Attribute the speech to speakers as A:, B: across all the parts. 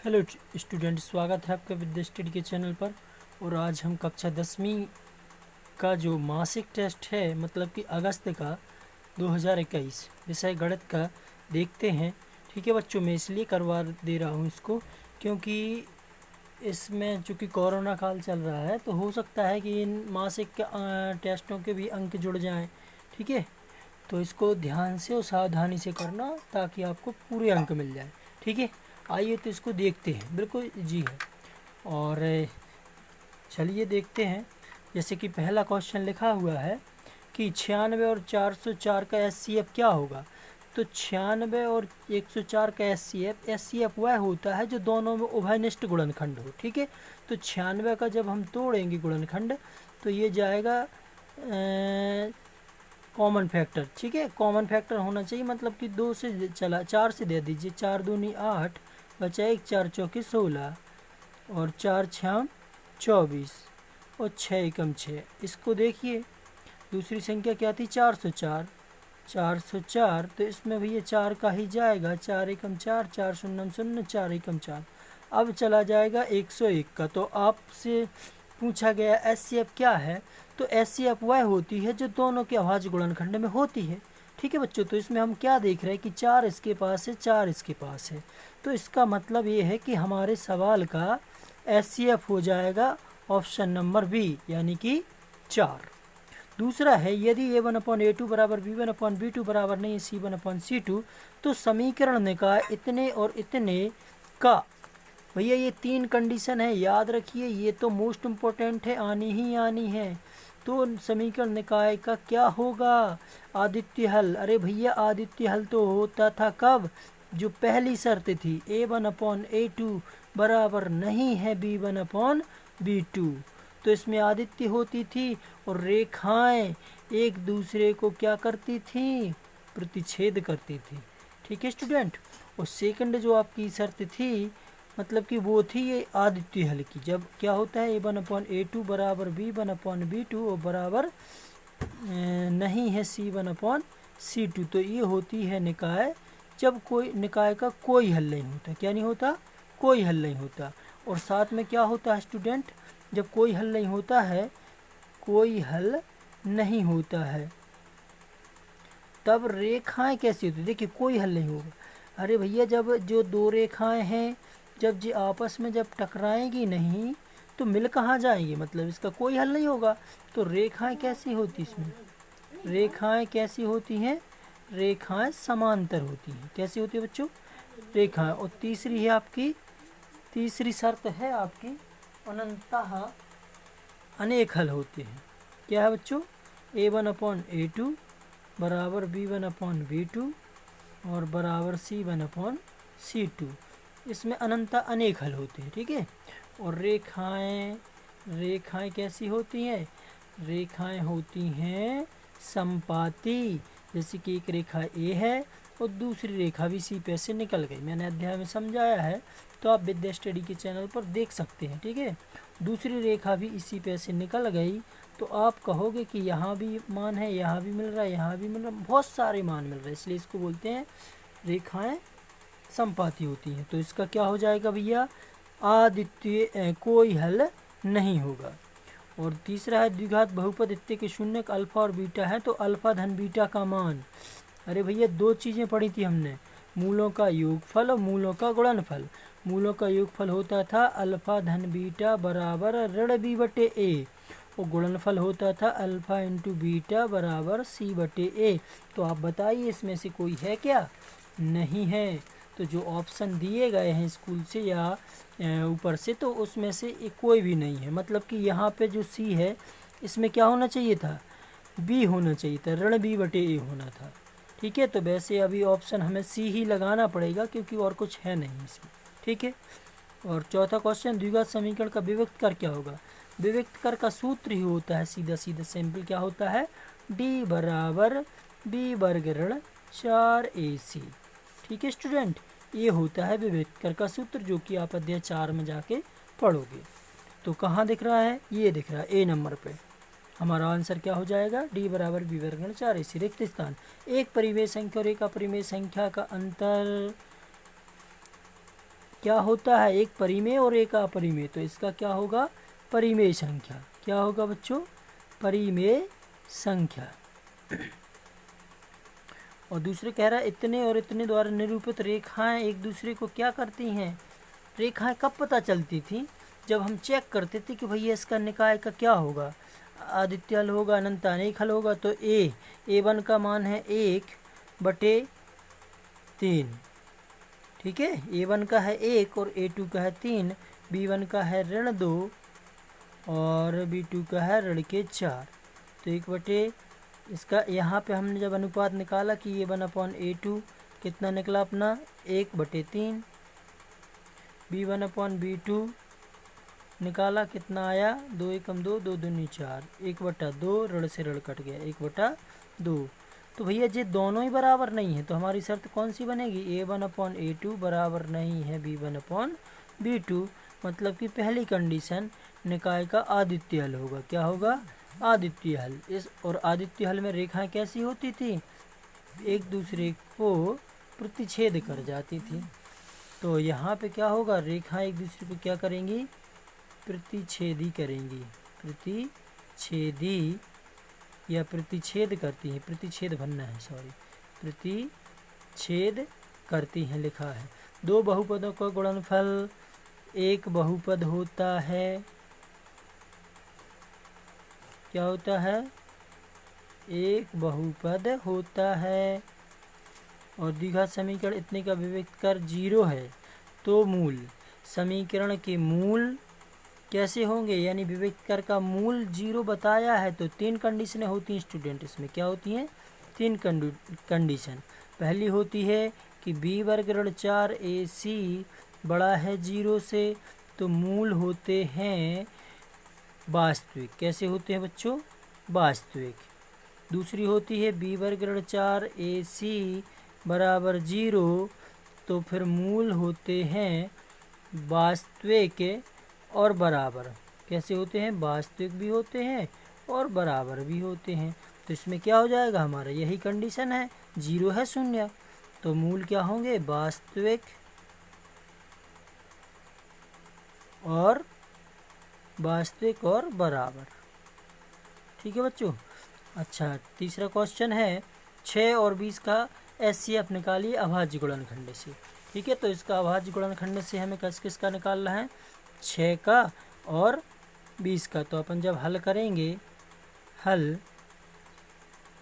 A: Hello student, स्वागत है आपका विद्या स्टडी के चैनल पर। और आज हम कक्षा 10वीं का जो मासिक टेस्ट है मतलब कि अगस्त का 2021 विषय गणित का देखते हैं। ठीक है बच्चों, मैं इसलिए करवा दे रहा हूँ इसको क्योंकि इसमें चूँकि कोरोना काल चल रहा है तो हो सकता है कि इन मासिक टेस्टों के भी अंक जुड़ जाएं। ठीक है, तो इसको ध्यान से और सावधानी से करना ताकि आपको पूरे अंक मिल जाए। ठीक है, आइए तो इसको देखते हैं। बिल्कुल जी है। और चलिए देखते हैं। जैसे कि पहला क्वेश्चन लिखा हुआ है कि 96 और 404 का एचसीएफ क्या होगा। तो 96 और 104 का एचसीएफ वह होता है जो दोनों में उभयनिष्ठ गुणनखंड हो। ठीक है, तो 96 का जब हम तोड़ेंगे गुणनखंड तो ये जाएगा कॉमन फैक्टर। ठीक है, कॉमन फैक्टर होना चाहिए, मतलब कि 2 से चला 4 से दे दीजिए। 4 दूनी 8 बचा 1, 4 चौकी 16 और 4 छः 24 और 6 एकम 6। इसको देखिए, दूसरी संख्या क्या थी 404। 404 तो इसमें भैया 4 का ही जाएगा। 4 एकम 4, 4 शून्य 0, 4 एकम 4। अब चला जाएगा 101 का। तो आपसे पूछा गया एचसीएफ क्या है। तो एचसीएफ वह होती है जो दोनों के अभाज्य गुणनखंड में होती है। ठीक है बच्चों, तो इसमें हम क्या देख रहे हैं कि 4 इसके पास है, 4 इसके पास है। तो इसका मतलब ये है कि हमारे सवाल का एचसीएफ हो जाएगा ऑप्शन नंबर बी, यानी कि 4। दूसरा है यदि a1/a2 बराबर b1/b2 बराबर नहीं c1/c2 तो समीकरण निकाय इतने और इतने का। भैया ये 3 कंडीशन है, याद रखिए, ये तो मोस्ट इम्पोर्टेंट है, आनी ही आनी है। तो समीकरण निकाय का क्या होगा, आदित्य हल। अरे भैया आदित्य हल तो होता था कब, जो पहली शर्त थी a1/a2 बराबर नहीं है b1/b2। तो इसमें आदित्य होती थी और रेखाएं एक दूसरे को क्या करती थी, प्रतिच्छेद करती थी। ठीक है स्टूडेंट। और सेकंड जो आपकी शर्त थी मतलब कि वो थी ये आदित्य हल की, जब क्या होता है a1/a2 बराबर b1/b2 और बराबर नहीं है c1/c2। तो ये होती है निकाय, जब कोई निकाय का कोई हल नहीं होता। क्या नहीं होता, कोई हल नहीं होता। और साथ में क्या होता है स्टूडेंट, जब कोई हल नहीं होता है, कोई हल नहीं होता है, तब रेखाएं कैसी होती है। देखिए कोई हल नहीं होगा। अरे भैया जब जो दो रेखाएं हैं जब जी आपस में जब टकराएंगी नहीं तो मिल कहाँ जाएंगी, मतलब इसका कोई हल नहीं होगा। तो रेखाएं कैसी होती इसमें, रेखाएं कैसी होती हैं, रेखाएं समांतर होती हैं। कैसी होती है बच्चों, रेखाएं। और तीसरी है आपकी, तीसरी शर्त है आपकी अनंतः अनेक हल होते हैं। क्या है बच्चों, a1/a2 बराबर b1/b2 और बराबर c1/c2। इसमें अनंतः अनेक हल होते हैं। ठीक है। और रेखाएं, रेखाएं कैसी होती हैं, रेखाएं होती हैं संपाती। जैसे कि एक रेखा ए है और दूसरी रेखा भी सी पे से निकल गई। मैंने अध्याय में समझाया है, तो आप विद्या स्टडी के चैनल पर देख सकते हैं। ठीक है, दूसरी रेखा भी इसी पे से निकल गई तो आप कहोगे कि यहाँ भी मान है, यहाँ भी मिल रहा है, यहाँ भी मिल रहा है, बहुत सारे मान मिल रहे हैं, इसलिए इसको बोलते हैं रेखाएं संपाती होती हैं। तो इसका क्या हो जाएगा भैया, आदित्य कोई हल नहीं होगा। और तीसरा है द्विघात बहुपद इत्ते के शून्य अल्फा और बीटा है तो अल्फा धन बीटा का मान। अरे भैया दो चीज़ें पढ़ी थी हमने, मूलों का योगफल और मूलों का गुणनफल। मूलों का योगफल होता था अल्फा धन बीटा बराबर ऋण बी बटे ए और गुणनफल होता था अल्फा इंटू बीटा बराबर सी बटे ए। तो आप बताइए इसमें से कोई है क्या, नहीं है। तो जो ऑप्शन दिए गए हैं स्कूल से या ऊपर से तो उसमें से कोई भी नहीं है। मतलब कि यहाँ पे जो सी है इसमें क्या होना चाहिए था, बी होना चाहिए था, ऋण बी बटे ए होना था। ठीक है, तो वैसे अभी ऑप्शन हमें सी ही लगाना पड़ेगा क्योंकि और कुछ है नहीं इसमें। ठीक है। और चौथा क्वेश्चन द्विघात समीकरण का विभक्त कर क्या होगा। विभक्त कर का सूत्र ही होता है सीधा सीधा सिंपल, क्या होता है, डी बराबर बी वर्ग ऋण 4ac। ठीक है स्टूडेंट, ये होता है विभक्त कर का सूत्र जो कि आप अध्याय 4 में जाके पढ़ोगे। तो कहाँ दिख रहा है, ये दिख रहा है ए नंबर पे। हमारा आंसर क्या हो जाएगा, डी बराबर बी वर्ग ऋण 4ac। रिक्त स्थान, एक परिमेय संख्या और एक अपरिमेय संख्या का अंतर क्या होता है, एक परिमेय और एक अपरिमेय, तो इसका क्या होगा, परिमेय संख्या। क्या होगा बच्चों, परिमेय संख्या। और दूसरे कह रहा है इतने और इतने द्वारा निरूपित रेखाएं एक दूसरे को क्या करती हैं। रेखाएं कब पता चलती थी, जब हम चेक करते थे कि भैया इसका निकाय का क्या होगा, आदित्य हल होगा, अनंत अनेक हल होगा। तो A1 का मान है 1/3, ठीक है। A1 का है 1 और A2 का है 3, B1 का है -2 और B2 का है ऋण 4। तो 1/, इसका यहाँ पे हमने जब अनुपात निकाला कि A1/A2 कितना निकला अपना 1/3, B1/B2 निकाला कितना आया 2 एकम 2, 2 दूनी 4, 1/2, ऋण से ऋण कट गया 1/2। तो भैया ये दोनों ही बराबर नहीं है, तो हमारी शर्त कौन सी बनेगी, A1/A2 बराबर नहीं है B1/B2, मतलब कि पहली कंडीशन निकाय का आदित्य हल होगा। क्या होगा, आदित्य हल। इस और आदित्य हल में रेखाएं कैसी होती थी, एक दूसरे को प्रतिच्छेद कर जाती थी। तो यहाँ पे क्या होगा, रेखाएं एक दूसरे को क्या करेंगी, प्रतिच्छेदी करेंगी, प्रतिच्छेदी या प्रतिच्छेद करती हैं, प्रतिच्छेद बनना है, सॉरी, प्रतिच्छेद करती हैं लिखा है। दो बहुपदों का गुणनफल एक बहुपद होता है, क्या होता है, एक बहुपद होता है। और द्विघात समीकरण इतने का विभक्त कर 0 है तो मूल, समीकरण के मूल कैसे होंगे, यानी विभक्त कर का मूल 0 बताया है तो 3 कंडीशनें होती हैं स्टूडेंट। इसमें क्या होती हैं, 3 कंडीशन। पहली होती है कि b वर्ग ऋण 4ac बड़ा है 0 से, तो मूल होते हैं वास्तविक। कैसे होते हैं बच्चों, वास्तविक। दूसरी होती है b वर्ग ऋण 4ac बराबर 0, तो फिर मूल होते हैं वास्तविक और बराबर। कैसे होते हैं, वास्तविक भी होते हैं और बराबर भी होते हैं। तो इसमें क्या हो जाएगा, हमारा यही कंडीशन है, 0 है 0, तो मूल क्या होंगे, वास्तविक और बराबर। ठीक है बच्चों। अच्छा, तीसरा क्वेश्चन है 6 और 20 का HCF निकालिए अभाज्य गुणनखंड से। ठीक है, तो इसका अभाज्य गुणनखंड से हमें किसका निकालना है, 6 का और 20 का। तो अपन जब हल करेंगे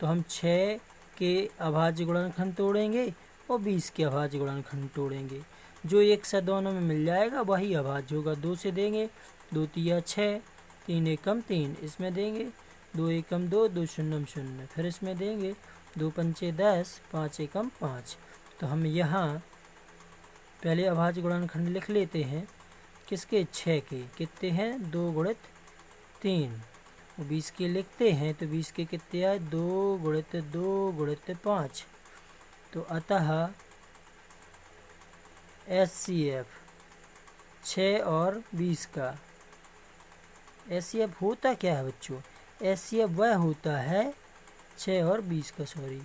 A: तो हम 6 के अभाज्य गुणनखंड तोड़ेंगे और 20 के अभाज्य गुणनखंड तोड़ेंगे। जो एक से दोनों में मिल जाएगा वही अभाज्य होगा। 2 से देंगे 2 तिया 6, 3 एकम 3, इसमें देंगे 2 एकम 2, 2 शून्यम 0, फिर इसमें देंगे 2 पंचे 10, 5 एकम 5। तो हम यहाँ पहले अभाज्य गुणनखंड लिख लेते हैं, किसके, 6 के, कितने हैं 2 गुणित 3, और 20 के लिखते हैं तो 20 के कितने आए 2 गुणित 2 गुणित 5। तो अतः HCF 6 और 20 का HCF होता क्या है बच्चों, HCF वह होता है 6 और 20 का, सॉरी,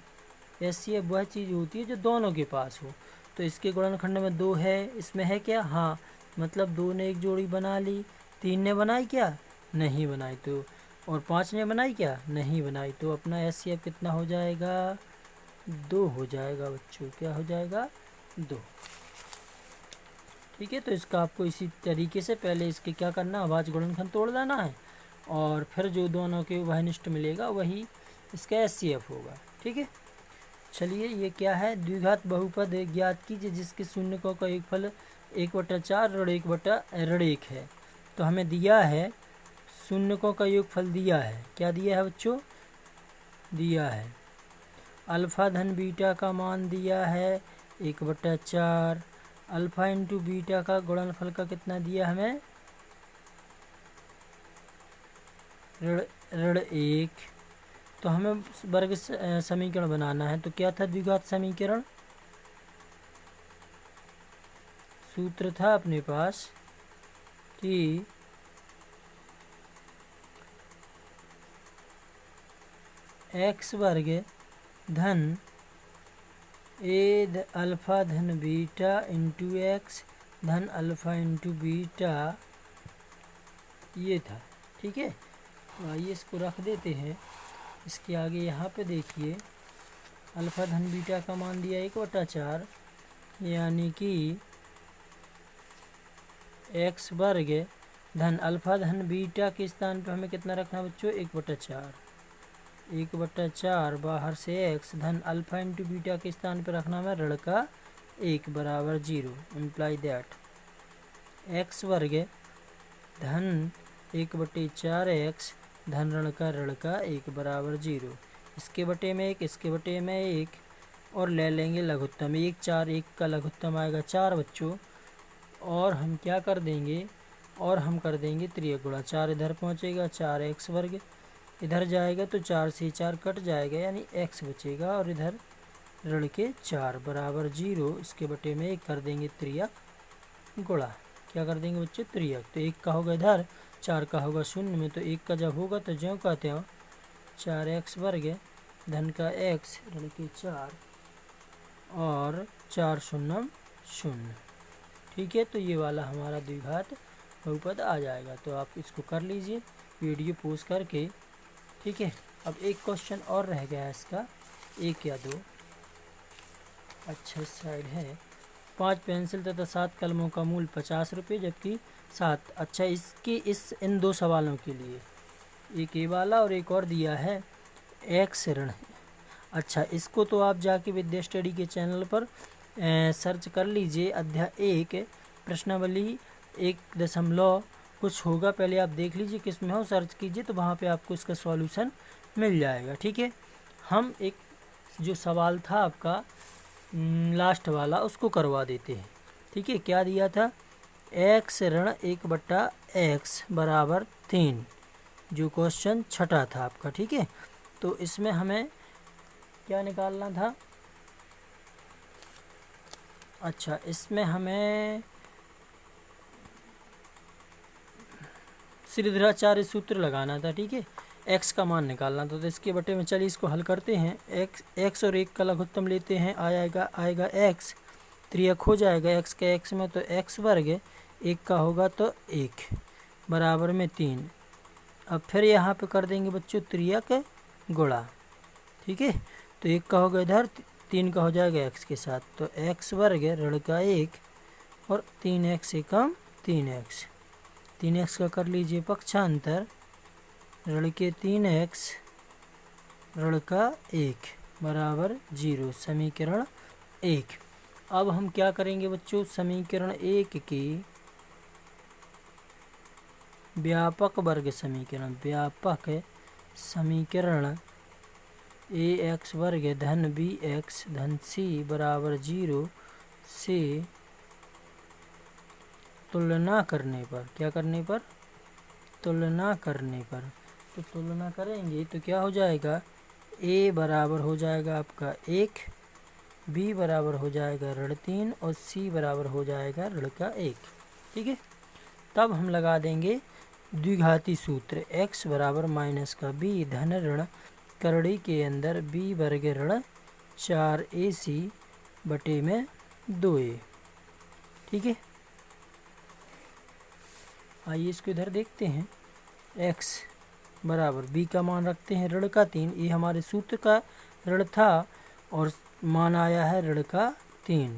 A: HCF वह चीज़ होती है जो दोनों के पास हो। तो इसके गुणनखंड में 2 है, इसमें है क्या, हाँ, मतलब 2 ने एक जोड़ी बना ली, 3 ने बनाई क्या, नहीं बनाई, तो और 5 ने बनाई क्या, नहीं बनाई। तो अपना HCF कितना हो जाएगा, 2 हो जाएगा बच्चों। क्या हो जाएगा, 2। ठीक है, तो इसका आपको इसी तरीके से पहले इसके क्या करना, अभाज्य गुणनखंड तोड़ देना है और फिर जो दोनों के वहनिष्ठ मिलेगा वही इसका HCF होगा। ठीक है, चलिए ये क्या है, द्विघात बहुपद ज्ञात कीजिए जिसके शून्यकों का योगफल 1/4 ऋण 1/1 है। तो हमें दिया है शून्यकों का योगफल दिया है, क्या दिया है बच्चों, दिया है अल्फा धन बीटा का मान दिया है 1/4, अल्फा इंटू बीटा का गुणनफल का कितना दिया हमें, ऋण 1। तो हमें वर्ग समीकरण बनाना है, तो क्या था द्विघात समीकरण, सूत्र था अपने पास कि x वर्ग धन a अल्फा धन बीटा इंटू एक्स धन अल्फ़ा इंटू बीटा ये था। ठीक है, तो आइए इसको रख देते हैं। इसके आगे यहाँ पे देखिए अल्फ़ा धन बीटा का मान दिया 1/4, यानी कि x वर्ग धन अल्फ़ा धन बीटा के स्थान पे हमें कितना रखना है बच्चों? 1/4। 1/4 बाहर से x धन अल्फ़ा इंटू बीटा के स्थान पे रखना है ऋण का 1 बराबर 0। इम्प्लाई दैट x वर्ग धन 1/4x धन ऋण का 1 बराबर 0। इसके बटे में 1, इसके बटे में 1 और ले लेंगे लघुत्तम 1, 4, 1 का लघुत्तम आएगा 4 बच्चों। और हम क्या कर देंगे? और हम कर देंगे त्रियक गुणा। 4 इधर पहुँचेगा, 4x वर्ग इधर जाएगा तो 4 से 4 कट जाएगा, यानी x बचेगा और इधर ऋण के 4 बराबर 0। इसके बटे में 1 कर देंगे त्रियक गुणा। क्या कर देंगे बच्चों? त्रियक। तो 1 का होगा इधर, 4 का होगा शून्य में, तो 1 का जब होगा तो ज्यों का त्यों 4x वर्ग धन का x ऋण के 4 और 4 शून्य 0। ठीक है, तो ये वाला हमारा द्विघात बहुपद आ जाएगा। तो आप इसको कर लीजिए वीडियो पोस्ट करके। ठीक है, अब एक क्वेश्चन और रह गया है इसका, 1 या 2। अच्छा इस साइड है 5 पेंसिल तथा 7 कलमों का मूल 50 रुपये, जबकि 7। अच्छा इन 2 सवालों के लिए एक ये वाला और एक और दिया है x ऋण। अच्छा इसको तो आप जाके विद्या स्टडी के चैनल पर सर्च कर लीजिए। अध्याय 1 प्रश्नावली 1 कुछ होगा, पहले आप देख लीजिए किस में हो, सर्च कीजिए तो वहाँ पे आपको इसका सॉल्यूशन मिल जाएगा। ठीक है, हम एक जो सवाल था आपका लास्ट वाला उसको करवा देते हैं। ठीक है, क्या दिया था? x ऋण 1/x बराबर 3, जो क्वेश्चन छठा था आपका। ठीक है, तो इसमें हमें क्या निकालना था? अच्छा इसमें हमें श्रीधराचार्य सूत्र लगाना था। ठीक है, x का मान निकालना था, तो इसके बटे में चलिए इसको हल करते हैं। x और 1 का लघुत्तम लेते हैं, आएगा x, त्रियक हो जाएगा x का x में, तो x वर्ग 1 का होगा तो 1 बराबर में 3। अब फिर यहाँ पे कर देंगे बच्चों त्रियक गुणा। ठीक है, तो 1 का होगा इधर, 3 का हो जाएगा x के साथ, तो x वर्ग ऋण का 1 और 3x से कम 3x। 3x का कर लीजिए पक्षांतर, ऋण के 3x ऋण का 1 बराबर 0। समीकरण 1। अब हम क्या करेंगे बच्चों? समीकरण 1 की व्यापक वर्ग समीकरण, व्यापक समीकरण ax वर्ग धन bx धन c बराबर 0 से तुलना करने पर, क्या करने पर? तुलना करने पर। तो तुलना करेंगे तो क्या हो जाएगा? a बराबर हो जाएगा आपका 1, b बराबर हो जाएगा ऋण 3 और c बराबर हो जाएगा ऋण का 1। ठीक है, तब हम लगा देंगे द्विघाती सूत्र, x बराबर माइनस का b धन ऋण करड़ी के अंदर b वर्ग ऋण 4ac बटे में 2a। ठीक है, आइए इसको इधर देखते हैं। x बराबर b का मान रखते हैं ऋण का 3, ये हमारे सूत्र का ऋण था और मान आया है ऋण का 3,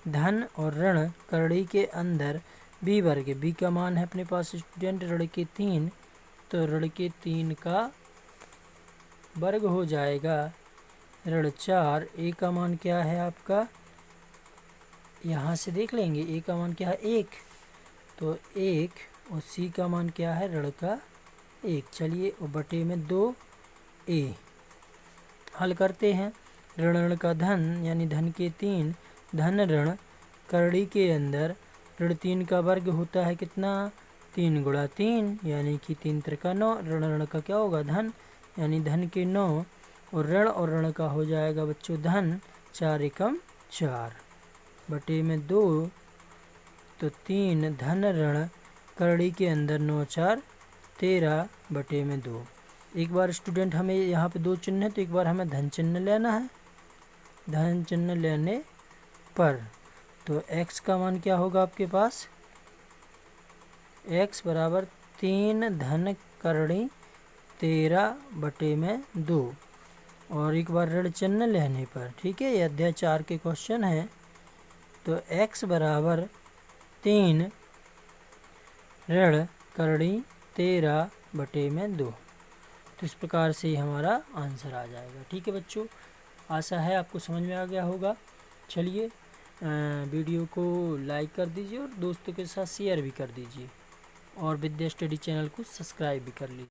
A: धन और ऋण करड़ी के अंदर b वर्ग, b का मान है अपने पास स्टूडेंट ऋण के 3, तो ऋण के 3 का वर्ग हो जाएगा ऋण 4। a का मान क्या है आपका? यहाँ से देख लेंगे, a का मान क्या है? 1, तो 1 और c का मान क्या है? ऋण का 1। चलिए और बटे में 2a हल करते हैं। ऋण का धन यानी धन के 3 धन ऋण करड़ी के अंदर ऋण 3 का वर्ग होता है कितना? 3 गुणा 3 यानी कि 3 त्रिका 9। ऋण का क्या होगा? धन, यानी धन के 9 और ऋण का हो जाएगा बच्चों धन 4 एकम 4 बटे में 2, तो 3 धन ऋण करड़ी के अंदर 9 4 13 बटे में 2। एक बार स्टूडेंट हमें यहाँ पे 2 चिन्ह है, तो एक बार हमें धन चिन्ह लेना है। धन चिन्ह लेने पर तो x का मान क्या होगा आपके पास, x बराबर 3 धन करणी 13/2। और एक बार ऋण चिन्ह लेने पर, ठीक है, ये अध्याय 4 के क्वेश्चन है। तो x बराबर 3 ऋण करणी 13/2। तो इस प्रकार से हमारा आंसर आ जाएगा। ठीक है बच्चों, आशा है आपको समझ में आ गया होगा। चलिए वीडियो को लाइक कर दीजिए और दोस्तों के साथ शेयर भी कर दीजिए, और विद्या स्टडी चैनल को सब्सक्राइब भी कर लीजिए।